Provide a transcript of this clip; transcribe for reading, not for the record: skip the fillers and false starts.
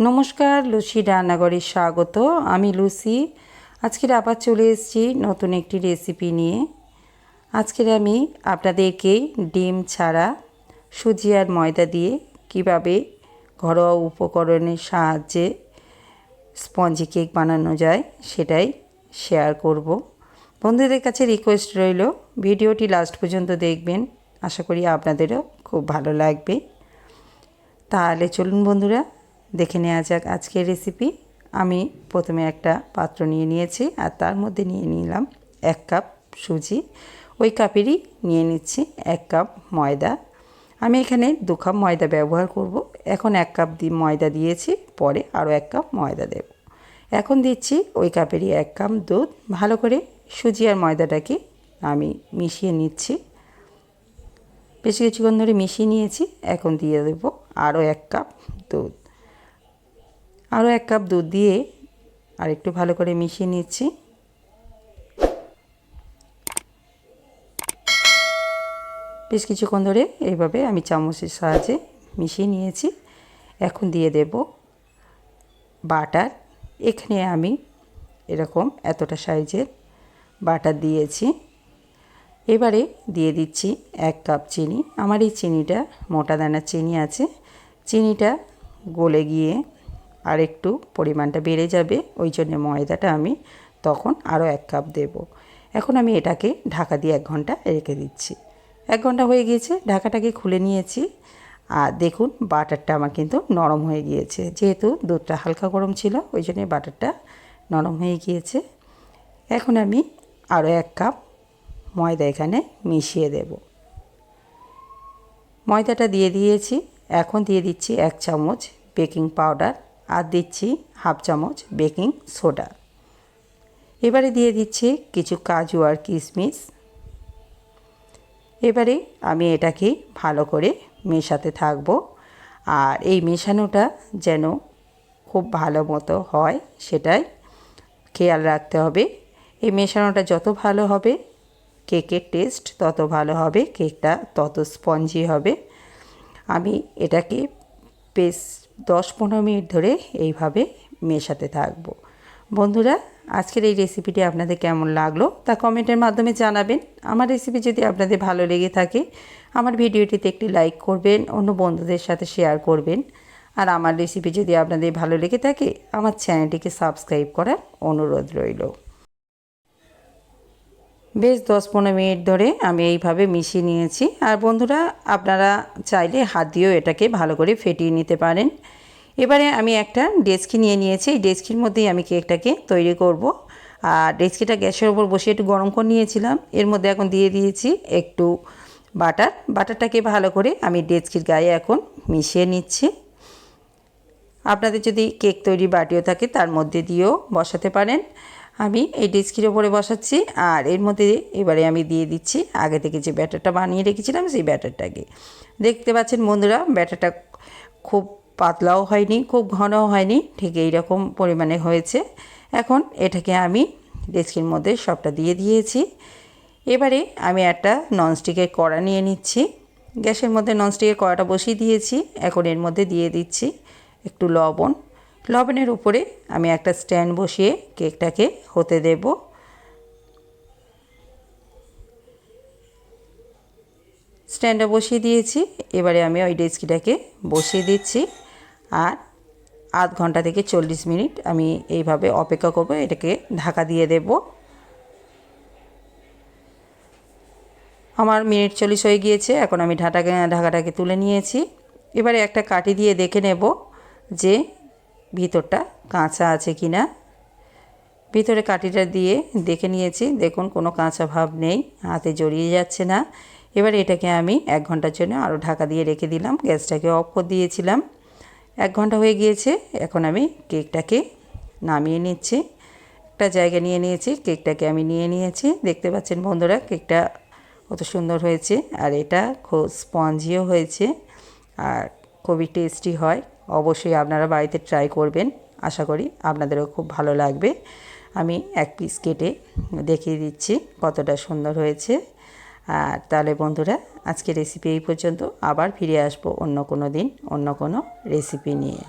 নমস্কার, লুসি রান্নাঘরে স্বাগত। আমি লুসি। আজকের আবার চলে এসেছি নতুন একটি রেসিপি নিয়ে। আজকের আমি আপনাদেরকে ডিম ছাড়া সুজি আর ময়দা দিয়ে কিভাবে ঘরোয়া উপকরণের সাহায্যে স্পঞ্জি কেক বানানো যায় সেটাই শেয়ার করব। বন্ধুদের কাছে রিকোয়েস্ট রইল ভিডিওটি লাস্ট পর্যন্ত দেখবেন। আশা করি আপনাদেরও খুব ভালো লাগবে। তাহলে চলুন বন্ধুরা, দেখে নেওয়া যাক আজকের রেসিপি। আমি প্রথমে একটা পাত্র নিয়ে নিয়েছি আর তার মধ্যে নিয়ে নিলাম 1 কাপ সুজি। ওই কাপেরই নিয়ে নিচ্ছি 1 কাপ ময়দা। আমি এখানে 2 কাপ ময়দা ব্যবহার করব। এখন 1 কাপ ময়দা দিয়েছি, পরে আরও 1 কাপ ময়দা দেব। এখন দিচ্ছি ওই কাপেরই 1 কাপ দুধ। ভালো করে সুজি আর ময়দাটাকে আমি মিশিয়ে নিচ্ছি। বেশ কিছুক্ষণ ধরে মিশিয়ে নিয়েছি। এখন দিয়ে দেব আরও 1 কাপ দুধ। আরও 1 কাপ দুধ দিয়ে আর একটু ভালো করে মিশিয়ে নিচ্ছি। বেশ কিছুক্ষণ ধরে এইভাবে আমি চামচের সাহায্যে মিশিয়ে নিয়েছি। এখন দিয়ে দেব বাটার। এখানে আমি এরকম এতটা সাইজের বাটার দিয়েছি। এবারে দিয়ে দিচ্ছি 1 কাপ চিনি। আমার এই চিনিটা মোটা দানার চিনি আছে। চিনিটা গলে গিয়ে আর একটু পরিমাণটা বেড়ে যাবে, ওই জন্য ময়দাটা আমি তখন আরও 1 কাপ দেব। এখন আমি এটাকে ঢাকা দিয়ে 1 ঘন্টা রেখে দিচ্ছি। 1 ঘন্টা হয়ে গিয়েছে, ঢাকাটাকে খুলে নিয়েছি। আর দেখুন বাটারটা আমার কিন্তু নরম হয়ে গিয়েছে। যেহেতু দুধটা হালকা গরম ছিল, ওই জন্য বাটারটা নরম হয়ে গিয়েছে। এখন আমি আরও 1 কাপ ময়দা এখানে মিশিয়ে দেব। ময়দাটা দিয়ে দিয়েছি। এখন দিয়ে দিচ্ছি 1 চামচ বেকিং পাউডার আর দিচ্ছি হাফ চামচ বেকিং সোডা। এবারে দিয়ে দিচ্ছি কিছু কাজু আর কিশমিশ। এবারে আমি এটাকে ভালো করে মেশাতে থাকব। আর এই মেশানোটা যেন খুব ভালো মতো হয় সেটাই খেয়াল রাখতে হবে। এই মেশানোটা যত ভালো হবে কেকের টেস্ট তত ভালো হবে, কেকটা তত স্পঞ্জি হবে। আমি এটাকে বেশ 10-15 মিনিট ধরে এইভাবে মেশাতে থাকব। বন্ধুরা, আজকের এই রেসিপিটি আপনাদের কেমন লাগলো তা কমেন্টের মাধ্যমে জানাবেন। আমার রেসিপি যদি আপনাদের ভালো লেগে থাকে আমার ভিডিওটিতে একটি লাইক করবেন, অন্য বন্ধুদের সাথে শেয়ার করবেন। আর আমার রেসিপি যদি আপনাদের ভালো লেগে থাকে আমার চ্যানেলটিকে সাবস্ক্রাইব করার অনুরোধ রইল। বেশ 10-15 মিনিট ধরে আমি এইভাবে মিশিয়ে নিয়েছি। আর বন্ধুরা, আপনারা চাইলে হাত দিয়েও এটাকে ভালো করে ফেটিয়ে নিতে পারেন। এবারে আমি একটা ডেচকি নিয়ে নিয়েছি। এই ডেচকির মধ্যেই আমি কেকটাকে তৈরি করব। আর ডেচকিটা গ্যাসের ওপর বসিয়ে একটু গরম করে নিয়েছিলাম। এর মধ্যে এখন দিয়ে দিয়েছি একটু বাটার। বাটারটাকে ভালো করে আমি ডেচকির গায়ে এখন মিশিয়ে নিচ্ছি। আপনাদের যদি কেক তৈরি বাটিও থাকে তার মধ্যে দিয়েও বসাতে পারেন। আমি এই ডেচকির ওপরে বসাচ্ছি। আর এর মধ্যে এবারে আমি দিয়ে দিচ্ছি আগে থেকে যে ব্যাটারটা বানিয়ে রেখেছিলাম সেই ব্যাটারটাকে। দেখতে পাচ্ছেন বন্ধুরা, ব্যাটারটা খুব পাতলাও হয়নি, খুব ঘনও হয়নি, ঠিক এইরকম পরিমাণে হয়েছে। এখন এটাকে আমি ডেচকির মধ্যে সবটা দিয়ে দিয়েছি। এবারে আমি একটা ননস্টিকের কড়া নিয়ে নিচ্ছি। গ্যাসের মধ্যে ননস্টিকের কড়াটা বসিয়ে দিয়েছি। এখন এর মধ্যে দিয়ে দিচ্ছি একটু লবণ। লবণের উপরে আমি একটা স্ট্যান্ড বসিয়ে কেকটাকে হতে দেব। স্ট্যান্ডে বসিয়ে দিয়েছি। এবারে আমি ওই ডেচকিটাকে বসিয়ে দিচ্ছি। আর আধ ঘন্টা থেকে 40 মিনিট আমি এইভাবে অপেক্ষা করব। এটাকে ঢাকা দিয়ে দেব। আমার মিনিট 40 হয়ে গিয়েছে। এখন আমি ঢাকাটাকে তুলে নিয়েছি। এবারে একটা কাঠি দিয়ে দেখে নেব যে ভিতরটা কাঁচা আছে কি না। ভিতরে কাঠিটা দিয়ে দেখে নিয়েছি। দেখুন কোনো কাঁচা ভাব নেই, হাতে জড়িয়ে যাচ্ছে না। এবার এটাকে আমি 1 ঘন্টার জন্য আরও ঢাকা দিয়ে রেখে দিলাম। গ্যাসটাকে অফ করে দিয়েছিলাম। 1 ঘন্টা হয়ে গিয়েছে। এখন আমি কেকটাকে নামিয়ে নিচ্ছি। একটা জায়গা নিয়ে নিয়েছি, কেকটাকে আমি নিয়ে নিয়েছি। দেখতে পাচ্ছেন বন্ধুরা, কেকটা কত সুন্দর হয়েছে। আর এটা খুব স্পঞ্জিও হয়েছে আর খুবই টেস্টি হয়। অবশ্যই আপনারা বাড়িতে ট্রাই করবেন। আশা করি আপনাদেরও খুব ভালো লাগবে। আমি 1 পিস কেটে দেখিয়ে দিচ্ছি কতটা সুন্দর হয়েছে। আর তাহলে বন্ধুরা, আজকের রেসিপি এই পর্যন্ত। আবার ফিরে আসবো অন্য কোনো দিন অন্য কোনো রেসিপি নিয়ে।